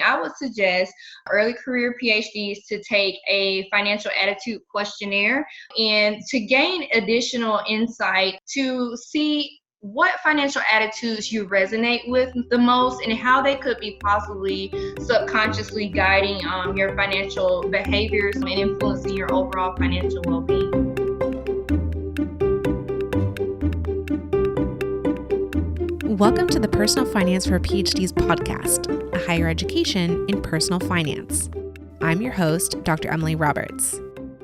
I would suggest early career PhDs to take a financial attitude questionnaire and to gain additional insight to see what financial attitudes you resonate with the most and how they could be possibly subconsciously guiding your financial behaviors and influencing your overall financial well-being. Welcome to the Personal Finance for PhDs podcast, a higher education in personal finance. I'm your host, Dr. Emily Roberts.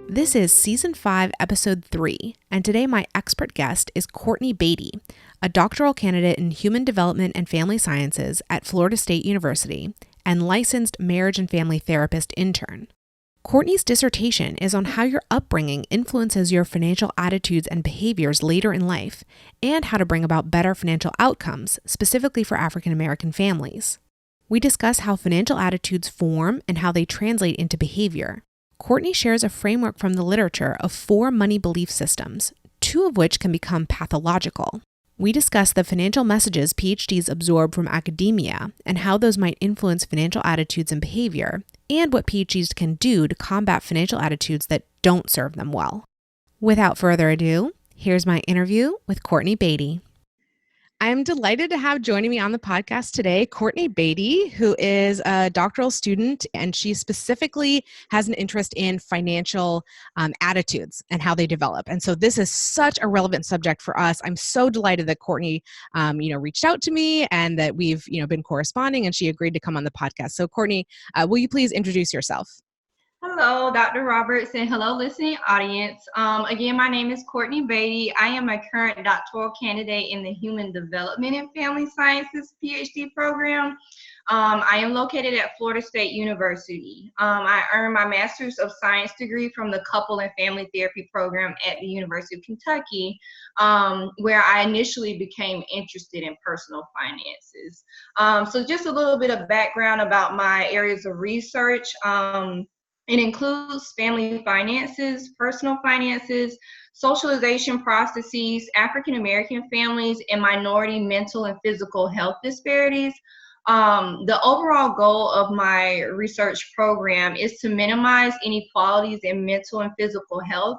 This is Season 5, Episode 3, and today my expert guest is Courtney Beatty, a doctoral candidate in Human Development and Family Sciences at Florida State University and licensed marriage and family therapist intern. Courtney's dissertation is on how your upbringing influences your financial attitudes and behaviors later in life, and how to bring about better financial outcomes, specifically for African American families. We discuss how financial attitudes form and how they translate into behavior. Courtney shares a framework from the literature of 4 money belief systems, 2 of which can become pathological. We discuss the financial messages PhDs absorb from academia and how those might influence financial attitudes and behavior, and what PhDs can do to combat financial attitudes that don't serve them well. Without further ado, here's my interview with Courtney Beatty. I'm delighted to have joining me on the podcast today, Courtney Beatty, who is a doctoral student, and she specifically has an interest in financial attitudes and how they develop. And so this is such a relevant subject for us. I'm so delighted that Courtney, reached out to me and that we've, been corresponding, and she agreed to come on the podcast. So Courtney, will you please introduce yourself? Hello, Dr. Roberts, and hello, listening audience. Again, my name is Courtney Beatty. I am a current doctoral candidate in the Human Development and Family Sciences PhD program. I am located at Florida State University. I earned my Master's of Science degree from the Couple and Family Therapy program at the University of Kentucky, where I initially became interested in personal finances. So just a little bit of background about my areas of research. It includes family finances, personal finances, socialization processes, African American families, and minority mental and physical health disparities. The overall goal of my research program is to minimize inequalities in mental and physical health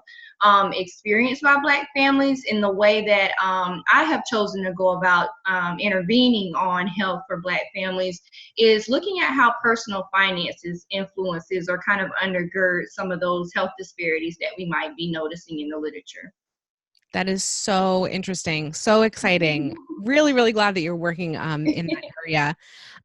experienced by Black families. In the way that I have chosen to go about intervening on health for Black families is looking at how personal finances influences or kind of undergird some of those health disparities that we might be noticing in the literature. That is so interesting, so exciting. Really, really glad that you're working in that area.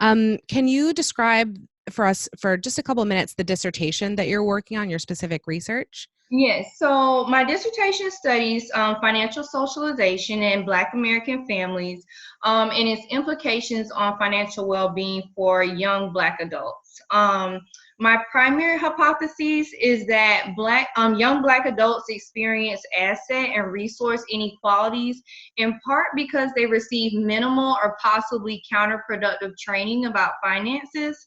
Can you describe for us, for just a couple of minutes, the dissertation that you're working on, your specific research? Yes, so my dissertation studies financial socialization in Black American families and its implications on financial well-being for young Black adults. My primary hypothesis is that young Black adults experience asset and resource inequalities in part because they receive minimal or possibly counterproductive training about finances.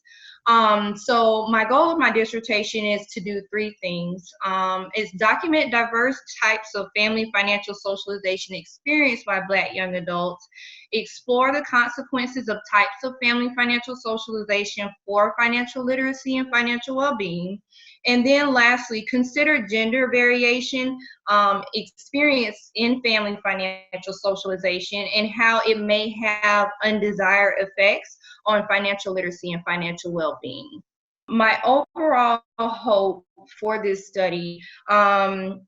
So my goal of my dissertation is to do 3 things. It's document diverse types of family financial socialization experienced by Black young adults, explore the consequences of types of family financial socialization for financial literacy and financial well-being, and then lastly, consider gender variation experience in family financial socialization and how it may have undesired effects on financial literacy and financial well-being. My overall hope for this study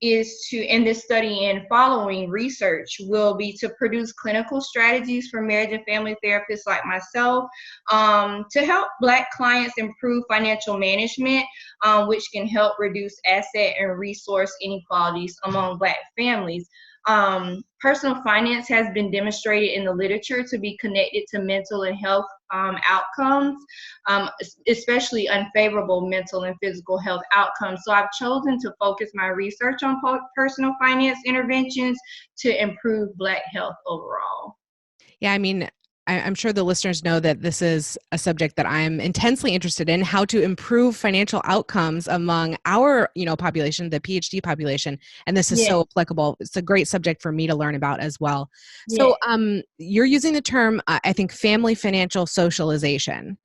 is to, in this study and following research, will be to produce clinical strategies for marriage and family therapists like myself to help Black clients improve financial management, which can help reduce asset and resource inequalities among Black families. Personal finance has been demonstrated in the literature to be connected to mental and health outcomes, especially unfavorable mental and physical health outcomes. So I've chosen to focus my research on personal finance interventions to improve Black health overall. Yeah, I mean, I'm sure the listeners know that this is a subject that I'm intensely interested in, how to improve financial outcomes among our, population, the PhD population. And this is so applicable. It's a great subject for me to learn about as well. So you're using the term, I think, family financial socialization.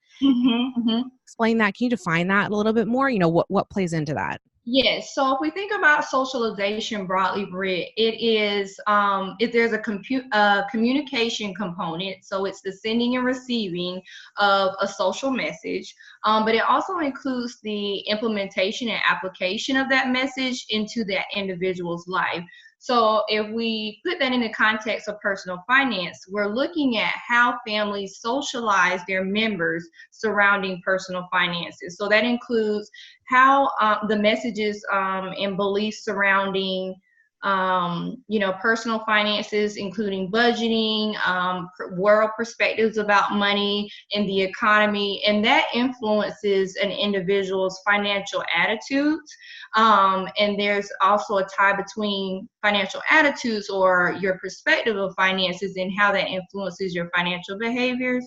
Explain that. Can you define that a little bit more? What plays into that? Yes. So if we think about socialization broadly, Britt, it is if there's a communication component, so it's the sending and receiving of a social message, but it also includes the implementation and application of that message into that individual's life. So if we put that in the context of personal finance, we're looking at how families socialize their members surrounding personal finances. So that includes how the messages and beliefs surrounding personal finances, including budgeting, world perspectives about money and the economy, and that influences an individual's financial attitudes. And there's also a tie between financial attitudes or your perspective of finances and how that influences your financial behaviors.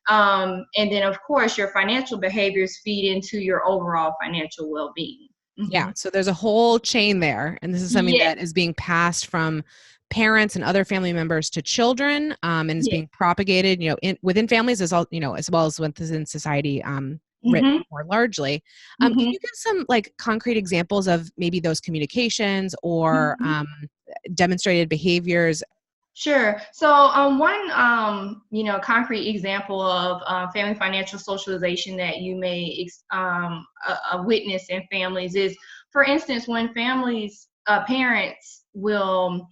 And then, of course, your financial behaviors feed into your overall financial well-being. Yeah. So there's a whole chain there. And this is something that is being passed from parents and other family members to children, and is being propagated, within families as well as within society, written more largely. Can you give some concrete examples of maybe those communications or demonstrated behaviors? Sure. So one, concrete example of family financial socialization that you may witness in families is, for instance, when parents will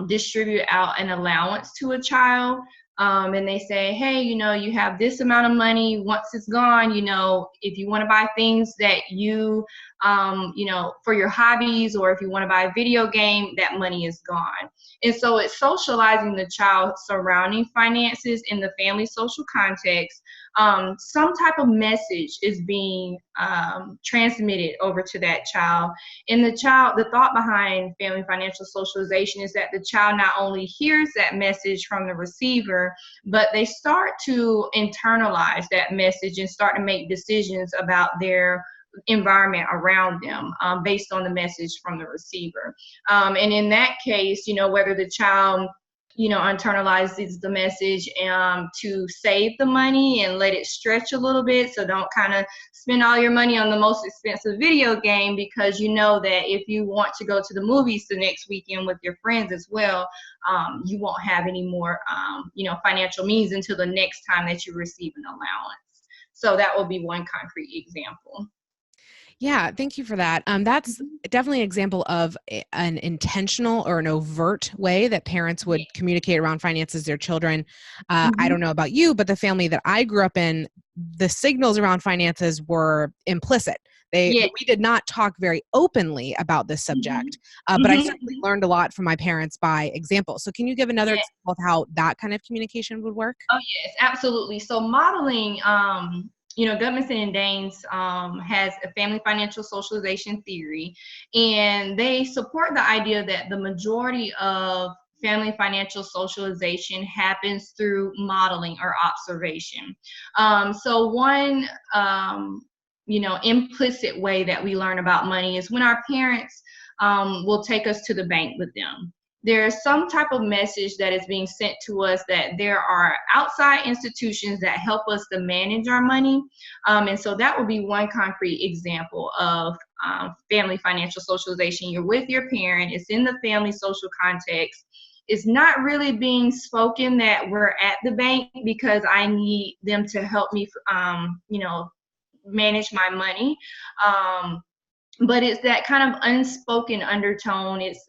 distribute out an allowance to a child, and they say, hey, you have this amount of money. Once it's gone, if you want to buy things that for your hobbies, or if you want to buy a video game, that money is gone. And so it's socializing the child surrounding finances in the family social context. Some type of message is being transmitted over to that child. And the thought behind family financial socialization is that the child not only hears that message from the receiver, but they start to internalize that message and start to make decisions about their environment around them based on the message from the receiver. And in that case, whether the child internalizes the message to save the money and let it stretch a little bit, so don't kind of spend all your money on the most expensive video game, because that if you want to go to the movies the next weekend with your friends as well, you won't have any more financial means until the next time that you receive an allowance. So that will be one concrete example. Yeah, thank you for that. That's definitely an example of an intentional or an overt way that parents would communicate around finances to their children. I don't know about you, but the family that I grew up in, the signals around finances were implicit. We did not talk very openly about this subject, but I certainly learned a lot from my parents by example. So can you give another example of how that kind of communication would work? Oh, yes, absolutely. So modeling, Gudmundsson and Daines has a family financial socialization theory, and they support the idea that the majority of family financial socialization happens through modeling or observation. So one, implicit way that we learn about money is when our parents will take us to the bank with them. There's some type of message that is being sent to us that there are outside institutions that help us to manage our money. And so that would be one concrete example of family financial socialization. You're with your parent, it's in the family social context. It's not really being spoken that we're at the bank because I need them to help me, manage my money. But it's that kind of unspoken undertone. It's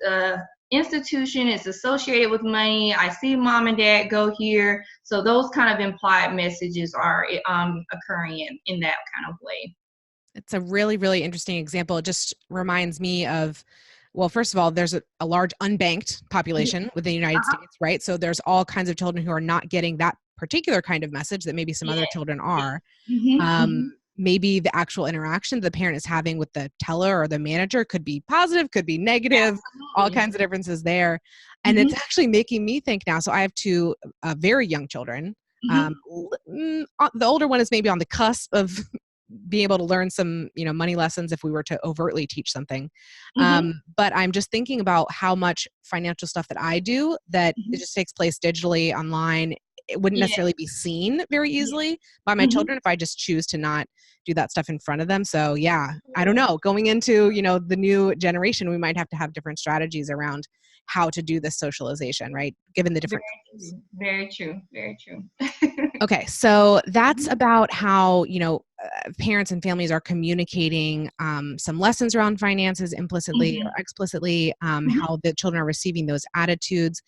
institution is associated with money. I see mom and dad go here. So those kind of implied messages are occurring in that kind of way. It's a really, really interesting example. It just reminds me of, well, first of all, there's a large unbanked population within the United States, right? So there's all kinds of children who are not getting that particular kind of message that maybe some other children are. Maybe the actual interaction the parent is having with the teller or the manager could be positive, could be negative, all kinds of differences there. And it's actually making me think now. So I have two very young children. The older one is maybe on the cusp of being able to learn some, money lessons if we were to overtly teach something. But I'm just thinking about how much financial stuff that I do that it just takes place digitally online. it wouldn't Yeah. necessarily be seen very Yeah. easily by my Mhm. children if I just choose to not do that stuff in front of them. So yeah, I don't know. Going into, the new generation, we might have to have different strategies around how to do this socialization, right? Given the Very different tools. true. Very true. Very true. Okay, so that's Mhm. about how, parents and families are communicating some lessons around finances implicitly or Mhm. explicitly, Mhm. how the children are receiving those attitudes.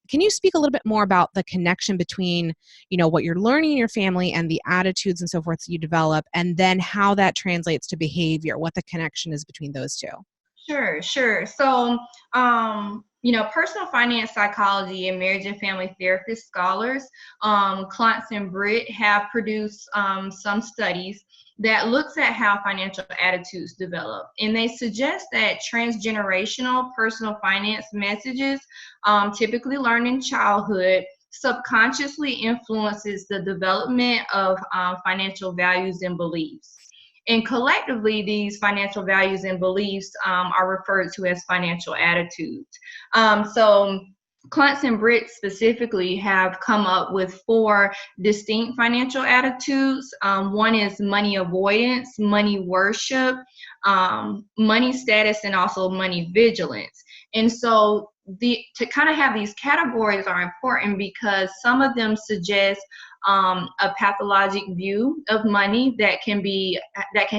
Can you speak a little bit more about the connection between, what you're learning in your family and the attitudes and so forth that you develop, and then how that translates to behavior, what the connection is between those two? Sure, sure. So, personal finance psychology and marriage and family therapist scholars, Klontz and Britt, have produced some studies that looks at how financial attitudes develop. And they suggest that transgenerational personal finance messages, typically learned in childhood, subconsciously influences the development of financial values and beliefs. And collectively, these financial values and beliefs are referred to as financial attitudes. So Klontz and Britt specifically have come up with 4 distinct financial attitudes. One is money avoidance, money worship, money status, and also money vigilance. And so to kind of have these categories are important because some of them suggest a pathologic view of money that can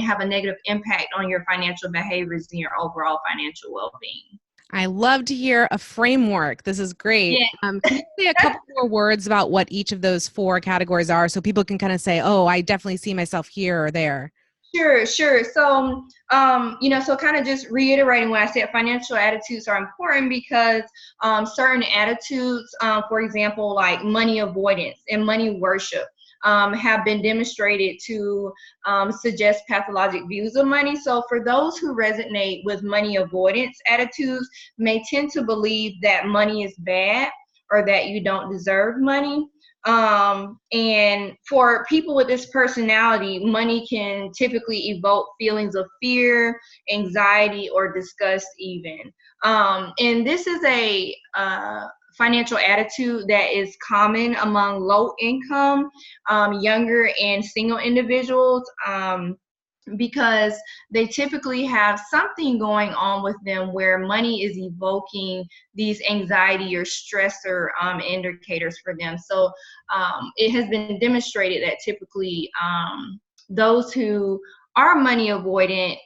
have a negative impact on your financial behaviors and your overall financial well-being. I love to hear a framework. This is great. Yeah. Can you say a couple more words about what each of those 4 categories are so people can kind of say, oh, I definitely see myself here or there? Sure, sure. So, so kind of just reiterating what I said, financial attitudes are important because certain attitudes, for example, like money avoidance and money worship, have been demonstrated to suggest pathologic views of money. So, for those who resonate with money avoidance attitudes, may tend to believe that money is bad or that you don't deserve money. And for people with this personality, money can typically evoke feelings of fear, anxiety, or disgust, even. And this is a financial attitude that is common among low income, younger, and single individuals. Because they typically have something going on with them where money is evoking these anxiety or stressor indicators for them. So it has been demonstrated that typically those who are money avoidant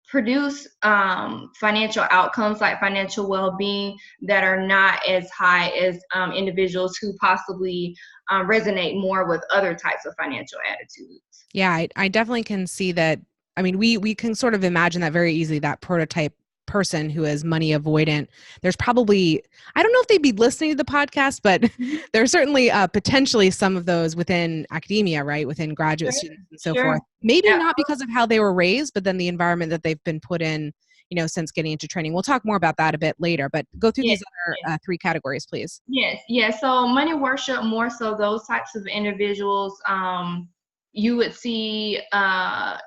produce financial outcomes like financial well-being that are not as high as individuals who possibly resonate more with other types of financial attitudes. Yeah, I definitely can see that. I mean, we can sort of imagine that very easily, that prototype person who is money avoidant. There's probably, I don't know if they'd be listening to the podcast, but Mhm. there's certainly potentially some of those within academia, right? Within graduate Sure, students and so sure. forth. Maybe Yeah. not because of how they were raised, but then the environment that they've been put in, since getting into training. We'll talk more about that a bit later, but go through Yes, these other 3 categories, please. yes, yes. So money worship, more so those types of individuals, you would see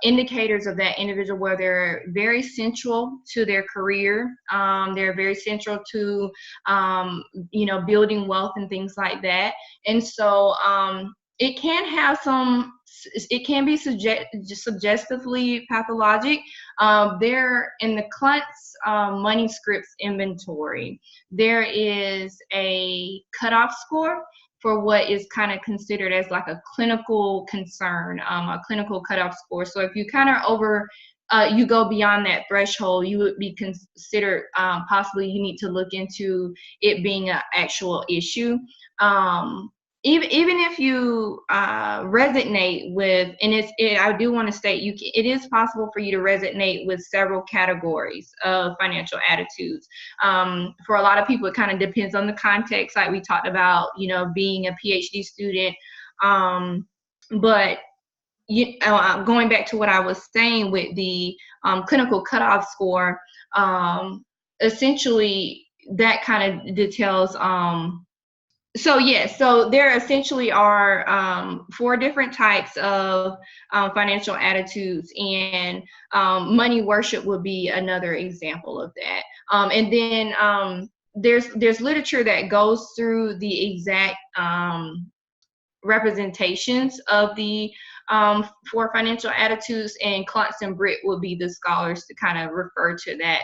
indicators of that individual where they're very central to their career. They're very central to, building wealth and things like that. And so it can have it can be suggestively pathologic. There in the Klontz money scripts inventory, there is a cutoff score for what is kind of considered as like a clinical concern, a clinical cutoff score. So if you kind of you go beyond that threshold, you would be considered possibly you need to look into it being an actual issue. Even if you resonate with, and I do want to state it is possible for you to resonate with several categories of financial attitudes. For a lot of people, it kind of depends on the context, like we talked about, being a PhD student. But going back to what I was saying with the clinical cutoff score, essentially that kind of details. So there essentially are 4 different types of financial attitudes, and money worship would be another example of that. And then there's literature that goes through the exact representations of the four financial attitudes, and Klontz and Britt would be the scholars to kind of refer to that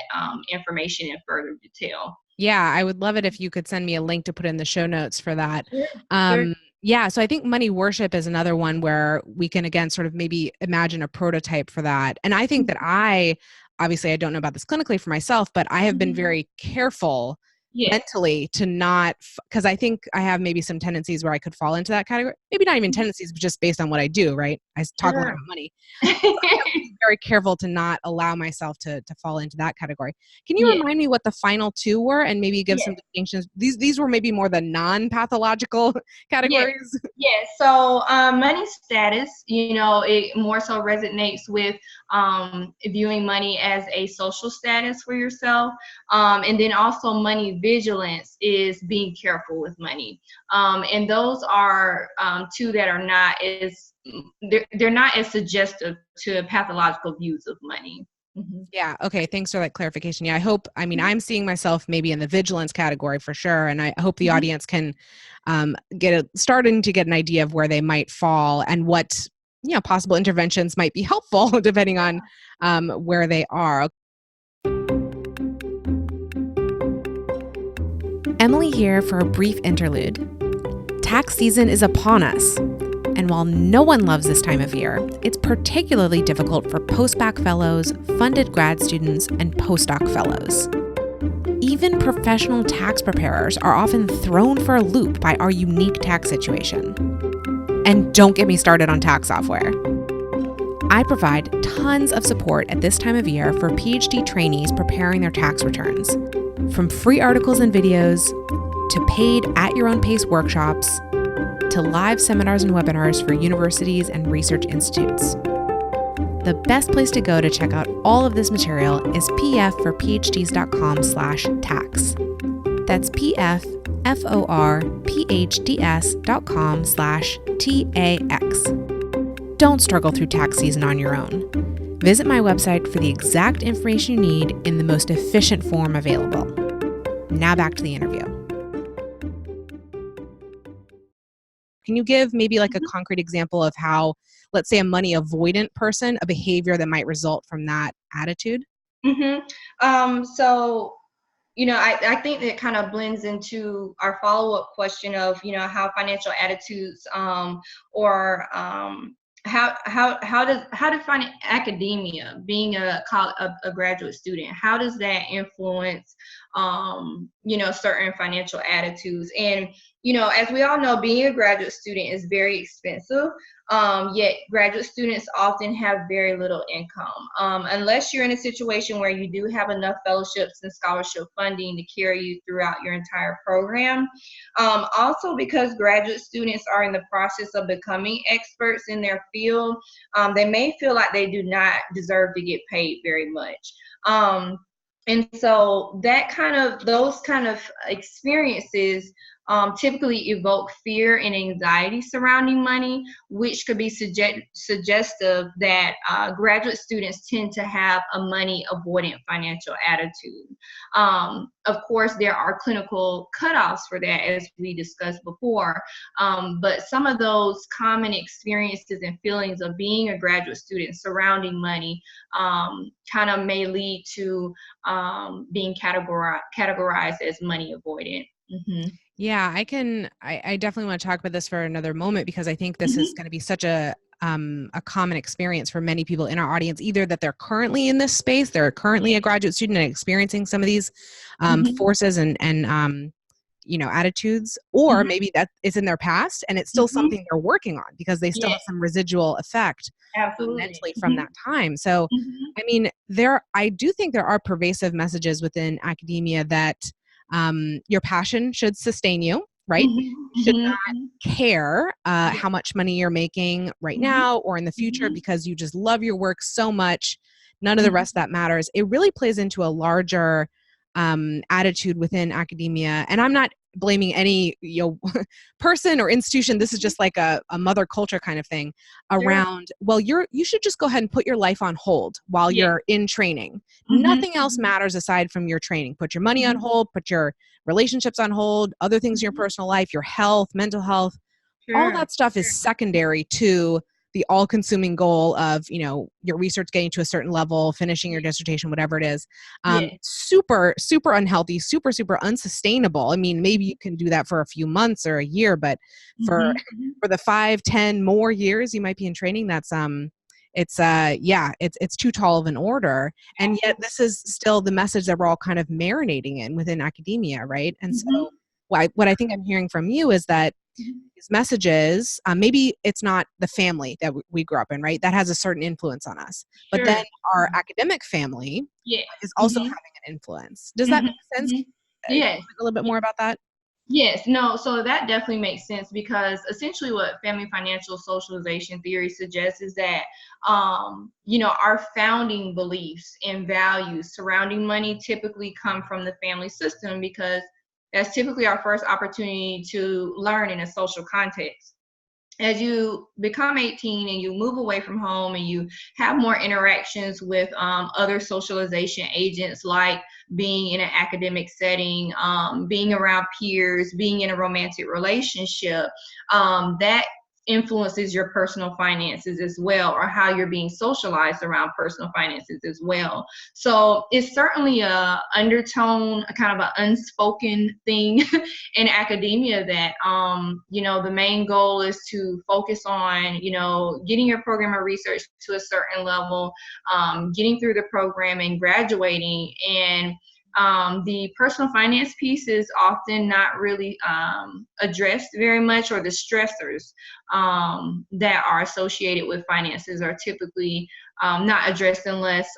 information in further detail. Yeah, I would love it if you could send me a link to put in the show notes for that. Sure. Yeah, so I think money worship is another one where we can, again, sort of maybe imagine a prototype for that. And I think that obviously I don't know about this clinically for myself, but I have been very careful mentally to not, because I think I have maybe some tendencies where I could fall into that category. Maybe not even tendencies, but just based on what I do, right? I talk a lot about money. I have to be very careful to not allow myself to fall into that category. Can you remind me what the final two were and maybe give some distinctions? These were maybe more the non-pathological categories. Yes. So money status, it more so resonates with viewing money as a social status for yourself. And then also money vigilance is being careful with money. And those are two that are not as, they're not as suggestive to pathological views of money. Yeah. Okay. Thanks for that clarification. Yeah. I'm seeing myself maybe in the vigilance category for sure. And I hope the audience can starting to get an idea of where they might fall and what, possible interventions might be helpful depending on where they are. Emily here for a brief interlude. Tax season is upon us. And while no one loves this time of year, it's particularly difficult for postbac fellows, funded grad students, and postdoc fellows. Even professional tax preparers are often thrown for a loop by our unique tax situation. And don't get me started on tax software. I provide tons of support at this time of year for PhD trainees preparing their tax returns, from free articles and videos, to paid at-your-own-pace workshops, to live seminars and webinars for universities and research institutes. The best place to go to check out all of this material is pfforphds.com/tax. That's pfforphds.com/TAX. Don't struggle through tax season on your own. Visit my website for the exact information you need in the most efficient form available. Now back to the interview. Can you give maybe like a concrete example of how, let's say, a money avoidant person, a behavior that might result from that attitude? So, I think that kind of blends into our follow-up question of, how financial attitudes or how to find academia, being a graduate student, how does that influence certain financial attitudes? And as we all know, being a graduate student is very expensive, yet graduate students often have very little income, unless you're in a situation where you do have enough fellowships and scholarship funding to carry you throughout your entire program. Also, because graduate students are in the process of becoming experts in their field, they may feel like they do not deserve to get paid very much. And so those kind of experiences typically evoke fear and anxiety surrounding money, which could be suggestive that graduate students tend to have a money avoidant financial attitude. Of course, there are clinical cutoffs for that, as we discussed before, but some of those common experiences and feelings of being a graduate student surrounding money kind of may lead to being categorized as money avoidant. Yeah, I definitely want to talk about this for another moment, because I think this is going to be such a common experience for many people in our audience, either that they're currently in this space, they're currently a graduate student and experiencing some of these forces and attitudes, or maybe that is in their past and it's still something they're working on because they still have some residual effect mentally from that time. So, I mean, I do think there are pervasive messages within academia that your passion should sustain you, right? You should not care how much money you're making right now or in the future because you just love your work so much. None of the rest of that matters. It really plays into a larger attitude within academia. And I'm not blaming any person or institution. This is just like a mother culture kind of thing around, well, you should just go ahead and put your life on hold while you're in training. Nothing else matters aside from your training. Put your money on hold, put your relationships on hold, other things in your personal life, your health, mental health, all Sure. that stuff is secondary to the all-consuming goal of, your research getting to a certain level, finishing your dissertation, whatever it is. Yeah. Super, super unhealthy, super, super unsustainable. I mean, maybe you can do that for a few months or a year, but for Mhm. for the 5, 10 more years you might be in training, it's too tall of an order. And yet this is still the message that we're all kind of marinating in within academia, right? And so Mhm. what I think I'm hearing from you is that Mhm. these messages, maybe it's not the family that we grew up in, right? That has a certain influence on us. But then Sure. our academic family Yes. is also Mhm. having an influence. Does that Mhm. make sense? Mhm. Can you Yes. talk a little bit more about that? Yes, no, so that definitely makes sense because essentially what family financial socialization theory suggests is that, our founding beliefs and values surrounding money typically come from the family system because that's typically our first opportunity to learn in a social context. As you become 18 and you move away from home and you have more interactions with other socialization agents, like being in an academic setting, being around peers, being in a romantic relationship, that influences your personal finances as well, or how you're being socialized around personal finances as well. So it's certainly a undertone, a kind of an unspoken thing in academia that the main goal is to focus on getting your program of research to a certain level, getting through the program and graduating. And the personal finance piece is often not really addressed very much, or the stressors that are associated with finances are typically not addressed unless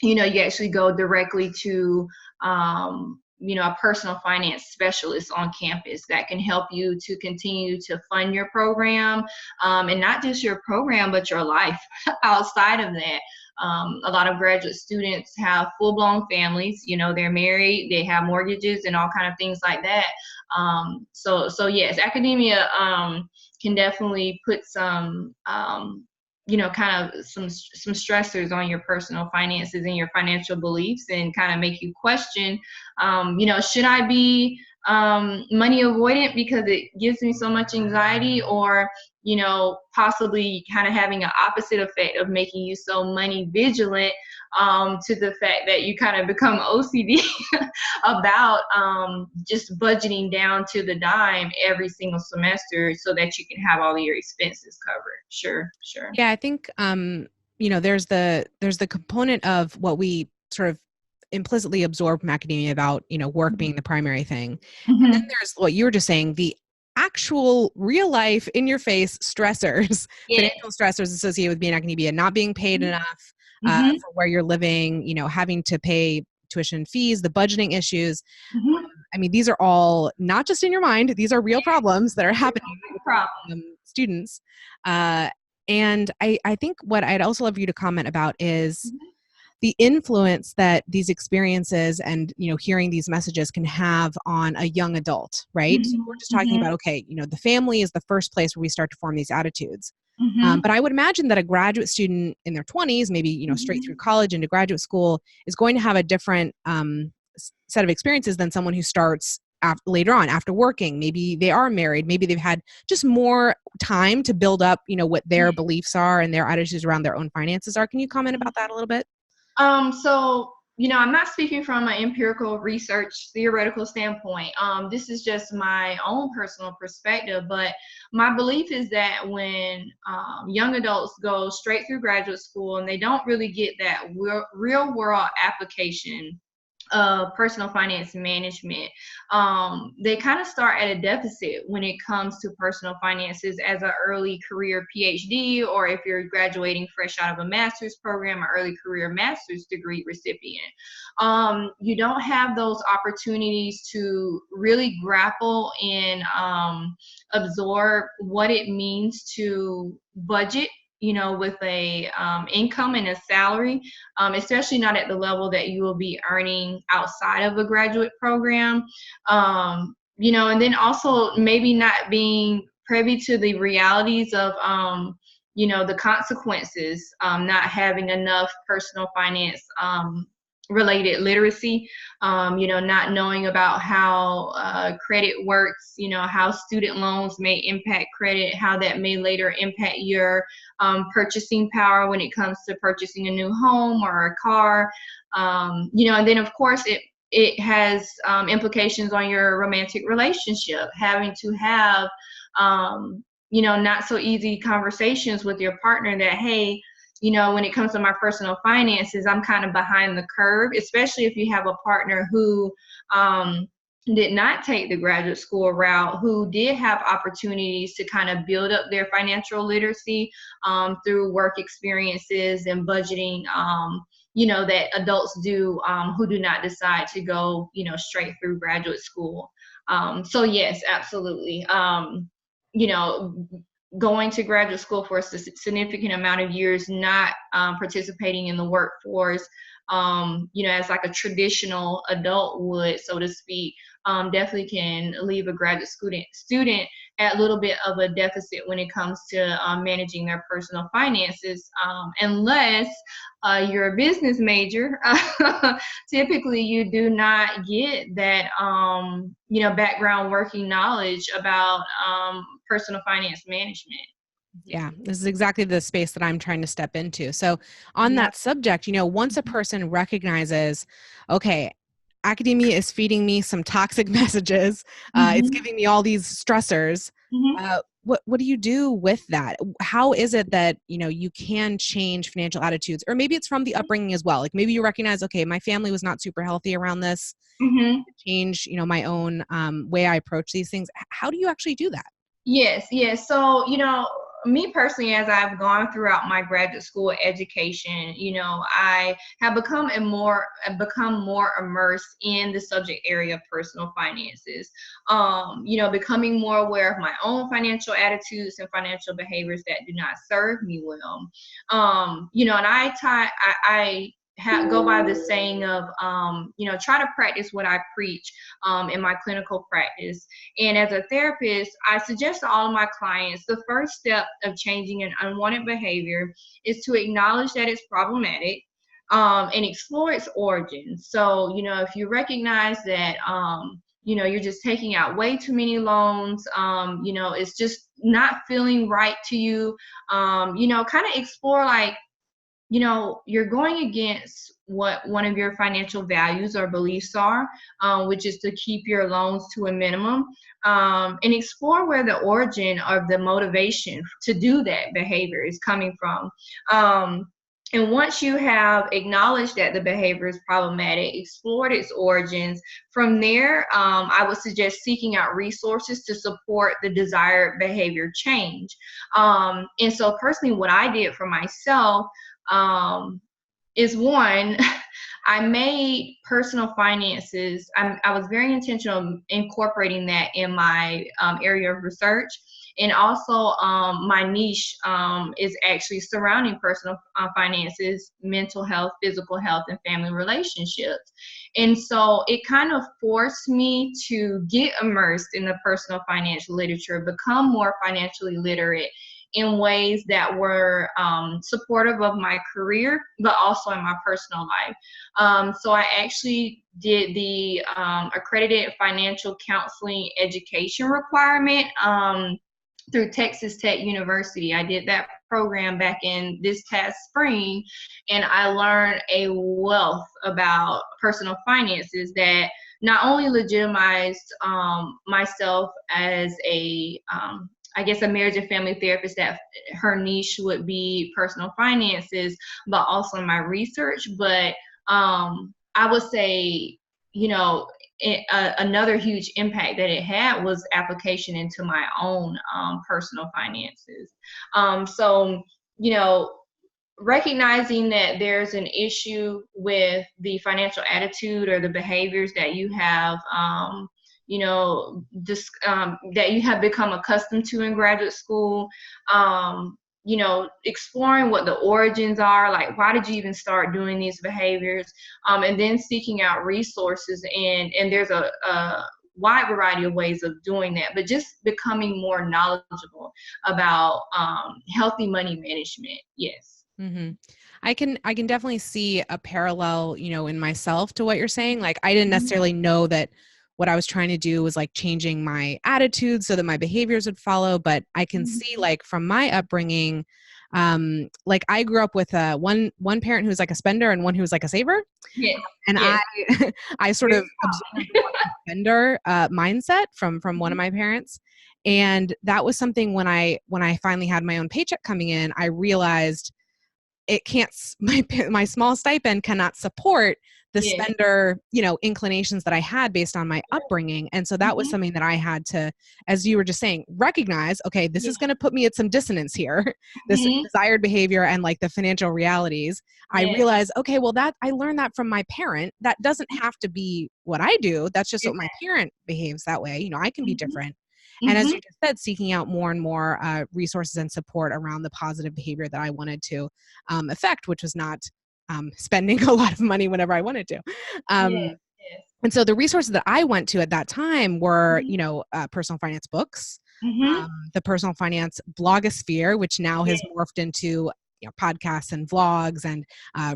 you actually go directly to a personal finance specialist on campus that can help you to continue to fund your program, and not just your program, but your life outside of that. A lot of graduate students have full-blown families. They're married, they have mortgages, and all kind of things like that. So yes, academia can definitely put some kind of some stressors on your personal finances and your financial beliefs, and kind of make you question, should I be money avoidant because it gives me so much anxiety, or possibly kind of having an opposite effect of making you so money vigilant, to the fact that you kind of become OCD about just budgeting down to the dime every single semester so that you can have all of your expenses covered. Sure, sure. Yeah, I think there's the component of what we sort of implicitly absorb from academia about work being the primary thing, and then Mm-hmm. there's what you were just saying, the actual real life in your face stressors, Yeah. financial stressors associated with being in academia, not being paid enough Mm-hmm. for where you're living, having to pay tuition fees, the budgeting issues. Mm-hmm. I mean, these are all not just in your mind; these are real problems that are happening No with problem. students. Uh, and I think what I'd also love for you to comment about is the influence that these experiences and hearing these messages can have on a young adult, right? So we're just talking Mm-hmm. about, okay, the family is the first place where we start to form these attitudes. Mm-hmm. But I would imagine that a graduate student in their 20s, maybe straight through college into graduate school, is going to have a different set of experiences than someone who starts later on after working. Maybe they are married. Maybe they've had just more time to build up, what their beliefs are and their attitudes around their own finances are. Can you comment about that a little bit? So, I'm not speaking from an empirical research theoretical standpoint. This is just my own personal perspective, but my belief is that when young adults go straight through graduate school and they don't really get that real world application personal finance management, they kind of start at a deficit when it comes to personal finances as an early career PhD, or if you're graduating fresh out of a master's program, or early career master's degree recipient. You don't have those opportunities to really grapple and absorb what it means to budget, with a income and a salary, especially not at the level that you will be earning outside of a graduate program. And then also maybe not being privy to the realities of, the consequences, not having enough personal finance related literacy, not knowing about how credit works, how student loans may impact credit, how that may later impact your purchasing power when it comes to purchasing a new home or a car. And then of course it has implications on your romantic relationship, having to have not so easy conversations with your partner that, hey, when it comes to my personal finances, I'm kind of behind the curve, especially if you have a partner who did not take the graduate school route, who did have opportunities to kind of build up their financial literacy through work experiences and budgeting, that adults do who do not decide to go, straight through graduate school. So yes, absolutely. Going to graduate school for a significant amount of years, not participating in the workforce, as like a traditional adult would, so to speak, definitely can leave a graduate student at a little bit of a deficit when it comes to managing their personal finances, unless you're a business major. Typically you do not get that background working knowledge about personal finance management. Yeah, this is exactly the space that I'm trying to step into. So on Yeah. that subject, once a person recognizes, okay, academia is feeding me some toxic messages, it's Mhm. giving me all these stressors, Mhm. what do you do with that? How is it that, you can change financial attitudes? Or maybe it's from the upbringing as well. Like maybe you recognize, okay, my family was not super healthy around this, Mhm. change, my own way I approach these things. How do you actually do that? Yes, yes. So, me personally, as I've gone throughout my graduate school education, I have become more immersed in the subject area of personal finances. Becoming more aware of my own financial attitudes and financial behaviors that do not serve me well. And I go by the saying of, try to practice what I preach in my clinical practice. And as a therapist, I suggest to all of my clients the first step of changing an unwanted behavior is to acknowledge that it's problematic and explore its origins. So, if you recognize that, you're just taking out way too many loans, it's just not feeling right to you, kind of explore like, you're going against what one of your financial values or beliefs are, which is to keep your loans to a minimum, and explore where the origin of the motivation to do that behavior is coming from. And once you have acknowledged that the behavior is problematic, explored its origins, from there, I would suggest seeking out resources to support the desired behavior change. And so personally, what I did for myself, is one, I made personal finances, I was very intentional incorporating that in my area of research. And also my niche is actually surrounding personal finances, mental health, physical health, and family relationships. And so it kind of forced me to get immersed in the personal financial literature, become more financially literate in ways that were supportive of my career, but also in my personal life. So I actually did the accredited financial counseling education requirement through Texas Tech University. I did that program back in this past spring, and I learned a wealth about personal finances that not only legitimized myself as I guess a marriage and family therapist, that her niche would be personal finances, but also in my research. But I would say, another huge impact that it had was application into my own personal finances. So, recognizing that there's an issue with the financial attitude or the behaviors that you have, that you have become accustomed to in graduate school, exploring what the origins are, like why did you even start doing these behaviors, and then seeking out resources. And there's a wide variety of ways of doing that, but just becoming more knowledgeable about healthy money management. Yes. Mm-hmm. I can definitely see a parallel, in myself to what you're saying. Like, I didn't necessarily know that what I was trying to do was like changing my attitude so that my behaviors would follow. But I can see, like, from my upbringing, like I grew up with one parent who was like a spender and one who was like a saver. Yes. And Yes. I sort of absorbed the spender mindset from one of my parents. And that was something when I finally had my own paycheck coming in, I realized it can't, my small stipend cannot support the Yes. spender, inclinations that I had based on my upbringing. And so that was something that I had to, as you were just saying, recognize, okay, this is going to put me at some dissonance here, this desired behavior and like the financial realities. I realized, okay, well, that I learned that from my parent. That doesn't have to be what I do. That's just what my parent behaves that way. I can be different. And as you just said, seeking out more and more resources and support around the positive behavior that I wanted to affect, which was not spending a lot of money whenever I wanted to. And so the resources that I went to at that time were, personal finance books, the personal finance blogosphere, which now has morphed into podcasts and vlogs and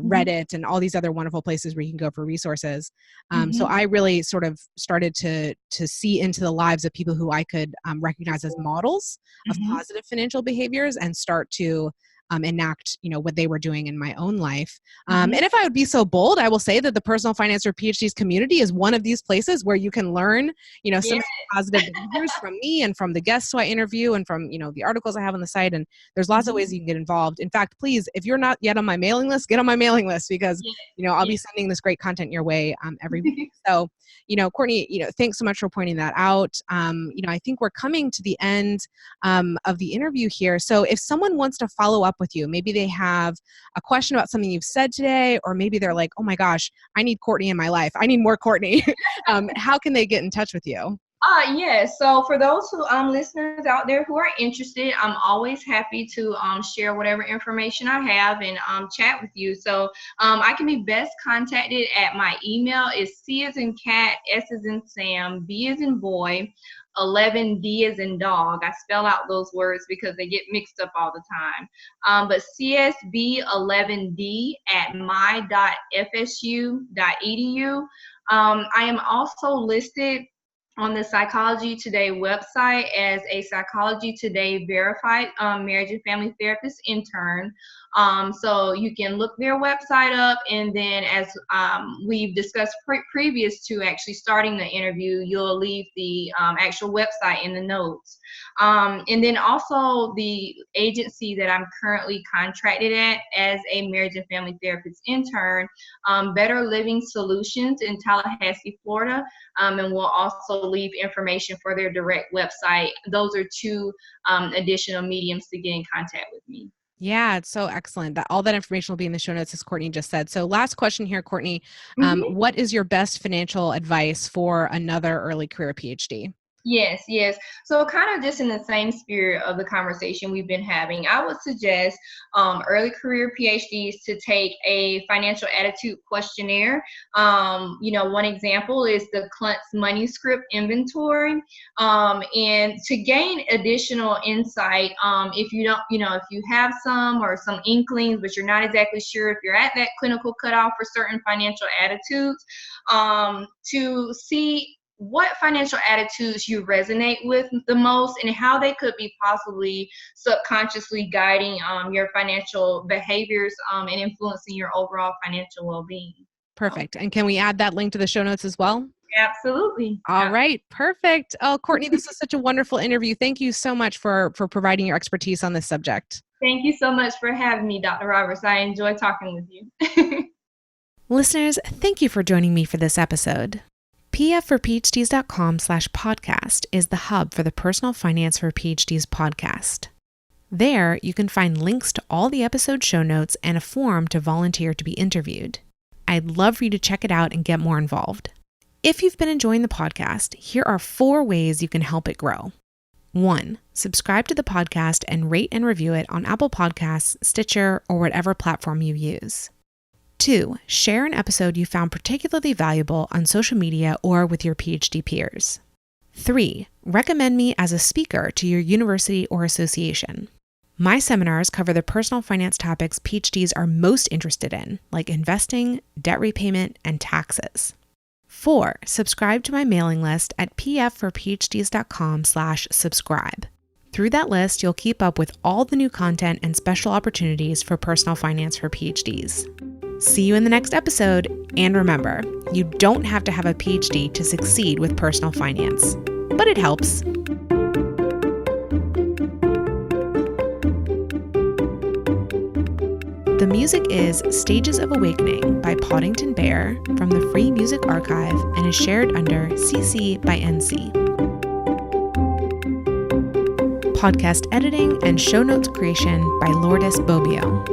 Reddit and all these other wonderful places where you can go for resources. So I really sort of started to see into the lives of people who I could recognize as models of positive financial behaviors and start to enact, what they were doing in my own life. And if I would be so bold, I will say that the Personal Finance for PhDs community is one of these places where you can learn, some positive behaviors from me and from the guests who I interview and from, the articles I have on the site. And there's lots of ways you can get involved. In fact, please, if you're not yet on my mailing list, get on my mailing list because, I'll be sending this great content your way every week. So, Courtney, thanks so much for pointing that out. I think we're coming to the end of the interview here. So if someone wants to follow up with you, maybe they have a question about something you've said today, or maybe they're like, oh my gosh, I need Courtney in my life. I need more Courtney. How can they get in touch with you? Yes. So for those who listeners out there who are interested, I'm always happy to share whatever information I have and chat with you. So I can be best contacted at my email is C as in cat, S as in Sam, B as in boy, 11 D as in dog. I spell out those words because they get mixed up all the time. But CSB11D at my.fsu.edu. I am also listed on the Psychology Today website as a Psychology Today verified marriage and family therapist intern. So you can look their website up, and then as we've discussed previous to actually starting the interview, you'll leave the actual website in the notes. And then also the agency that I'm currently contracted at as a marriage and family therapist intern, Better Living Solutions in Tallahassee, Florida. And we'll also leave information for their direct website. Those are two additional mediums to get in contact with me. Yeah, it's so excellent. All that information will be in the show notes, as Courtney just said. So last question here, Courtney. What is your best financial advice for another early career PhD? Yes. So kind of just in the same spirit of the conversation we've been having, I would suggest early career PhDs to take a financial attitude questionnaire. One example is the Kluntz Money Script Inventory. And to gain additional insight, if you don't, if you have some or some inklings, but you're not exactly sure if you're at that clinical cutoff for certain financial attitudes, to see what financial attitudes you resonate with the most and how they could be possibly subconsciously guiding your financial behaviors and influencing your overall financial well-being. Perfect. And can we add that link to the show notes as well? Absolutely. All right. Perfect. Oh, Courtney, this was such a wonderful interview. Thank you so much for providing your expertise on this subject. Thank you so much for having me, Dr. Roberts. I enjoyed talking with you. Listeners, thank you for joining me for this episode. pfforphds.com/podcast is the hub for the Personal Finance for PhDs podcast. There, you can find links to all the episode show notes and a form to volunteer to be interviewed. I'd love for you to check it out and get more involved. If you've been enjoying the podcast, here are 4 ways you can help it grow. 1, subscribe to the podcast and rate and review it on Apple Podcasts, Stitcher, or whatever platform you use. 2, share an episode you found particularly valuable on social media or with your PhD peers. 3, recommend me as a speaker to your university or association. My seminars cover the personal finance topics PhDs are most interested in, like investing, debt repayment, and taxes. 4. Subscribe to my mailing list at pfforphds.com/subscribe. Through that list, you'll keep up with all the new content and special opportunities for personal finance for PhDs. See you in the next episode, and remember, you don't have to have a PhD to succeed with personal finance, but it helps. The music is Stages of Awakening by Poddington Bear from the Free Music Archive and is shared under CC by NC. Podcast editing and show notes creation by Lourdes Bobbio.